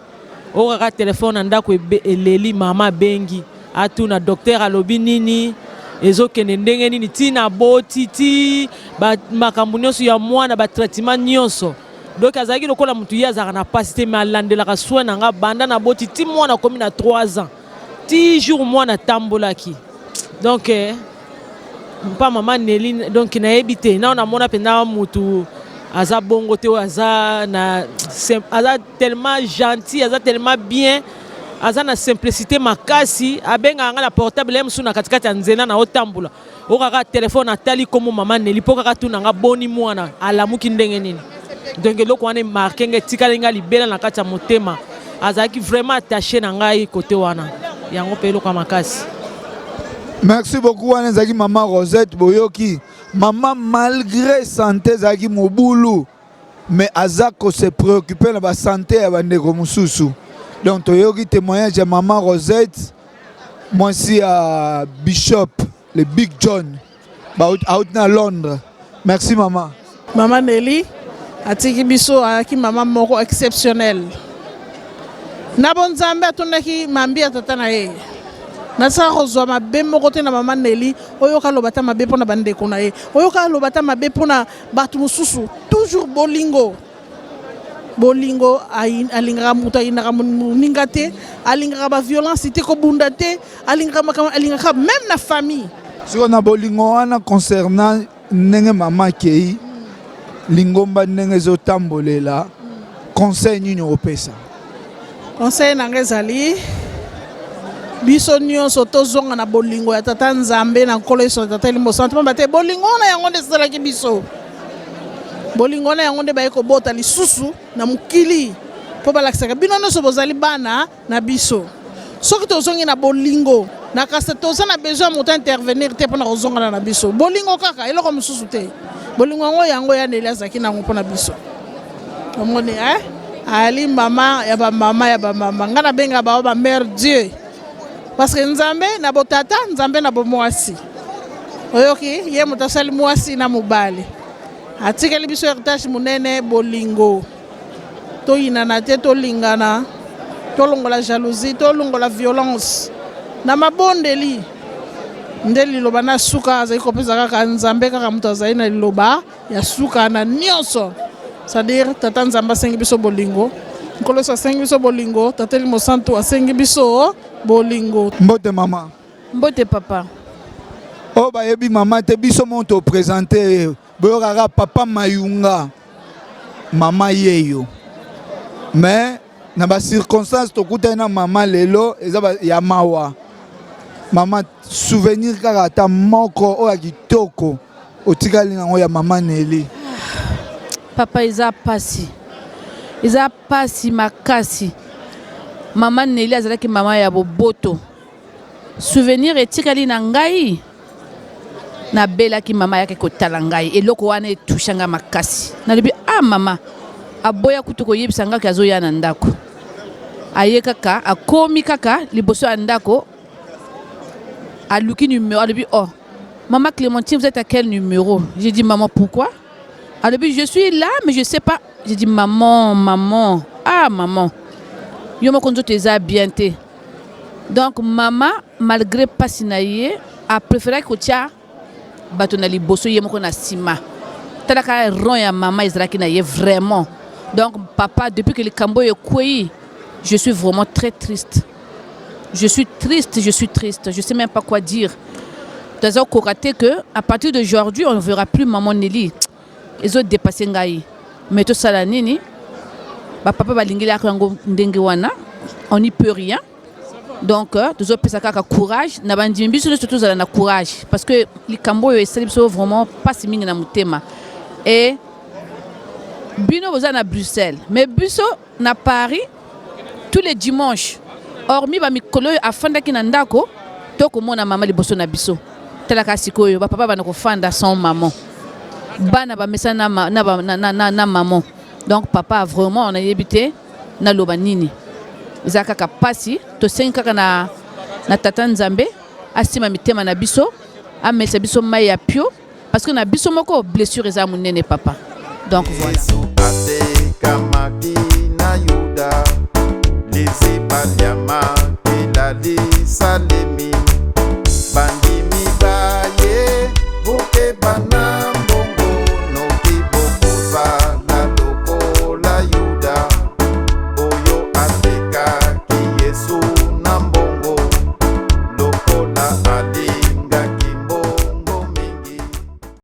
o kaka téléphone na ndako eleli mama bengi atuna docteur alobi nini ezokende ndenge nini tina boti ti ba makambo nyonso ya mwana ba traitement nyonso. Donc azaki lokola mutu ye azaka na pasi te mais alandelaka soin na nga banda na boti ti mwana komi na 3 ans ti jour mwana tambolaki. Donc pas maman Nelly donc nayebi te na ona mona penda mutu aza bongo te aza tellement gentil aza tellement bien aza na simplicité makasi abenga nga na portable musu na katikati ya nzela na otambola okaka telefone atali komo maman Nelly po kaka tuna nga boni mwana alamuki ndenge nini. Donc eloko wana marqué nga tikali nga libela na kati ya motema azaki vraiment attaché na ngai côté wana yango pe eloko makasi. Merci beaucoup wana zaki maman Rosette boyoki maman malgré santé zaki mobulu mais azako se préoccuper na ba santé ya bandeko mususu. Donc toyoki témoignage de maman Rosette moi si à Bishop le Big John out na Londres. Merci maman. Maman Nelly atiki biso aki maman moko exceptionnel. Na bonzambe atunaki mambia tata na ye. Nasa kozwa mabe moko te na maman Nelly oyoka lobata mabe pona bandeko na ye. Oyoka lobata mabe pona batu mususu toujours bolingo. Bolingo alingaka muta inaka muninga te, alingaka ba violence te ko bunda te, alingaka même na famille. Si on a bolingo wana concernant nenge maman kei lingomba nenge zo tambolela conseil nini opesa. Conseil nanga ezali biso nyonso tozonga na bolingo ya tata Nzambe na nkolo yesu tata Limbo Santo mba te bolingo na yango nde esalaki biso. Bolingo na yango nde baye kobota lisusu na mokili po balakisaka bino nyonso bozali bana na biso. Soki tozongi na bolingo na kasi toza na besoin moto intervenir te mpona kozongana na biso. Bolingo kaka eloko mosusu te. Bolingo yango ya Nelly azaki nango mpona biso. Omoni ali mama ya ba mama ngana benga ba mère Dieu. Parce que Nzambe na botata Nzambe na bomwasi. Oyoki ye mutasali mwasi na mubali. Atikeli biso héritage munene bolingo. To inana te to lingana. To longola jalousie, to longola violence. Na mabondeli. Ndeli loba na suka azali kopesa kaka Nzambe kaka mutu azali na liloba ya suka na nyonso. C'est-à-dire tata Nzambe asengi biso bolingo. Nkolo asengi biso bolingo, tata Limbo Santo asengi biso bolingo. Mbote mama. Mbote papa. Oh ba yebi mama te biso monto présenter boyokaka papa Mayunga mama yeyo. Mais na ba circonstance tokuta na mama lelo eza ya mawa. Mama souvenir kaka ta moko o kitoko otikali nango ya mama Nelly. Papa eza pasi makasi. Mama Nelly azalaki mama ya boboto. Souvenir etikali na ngai na belaki mama yake kotala ngai eloko wana etushanga makasi. Nalobi mama aboya kutu koyebisa ngaki azoya na ndako. Aye kaka akomi kaka liboso ya ndako aluki numéro alobi maman Clémentine vous êtes à quel numéro? J'ai dit maman pourquoi? Alobi je suis là mais je sais pas. J'ai dit maman maman yo mo konzo teza bien te. Donc maman malgré pasinaye a préféré ko tia bato na liboso ye moko na sima. Talaka ron ya maman ezraki na ye vraiment. Donc papa depuis que le cambo est kouyi, je suis vraiment très triste. Je suis triste, je sais même pas quoi dire. Dans un coraté que à partir d'aujourd'hui on ne verra plus maman Nelly. Ils ont dépassé ngai. Mais tout ça la nini papa balingila yango ndenge wana, on n'y peut rien. Donc tozopesa kaka courage na bandimi biso nyonso tozala na courage parce que likambo oyo esali biso vraiment pasi mingi na motema. Et bino boza na Bruxelles mais biso na Paris tous les dimanches hormis bamikolo oyo afandaki na ndako tokomona mama liboso na biso talaka sikoyo bapapa bana kofanda sans maman bana bamesa na maman. Donc papa vraiment on a yebité na loba nini ezaka kaka pasi tosengi kaka na tata Nzambe asima mitema na biso amesa biso mai ya pio parce que na biso moko blessure eza munene papa. Donc voilà. Les épaliaments, il a dit salémi.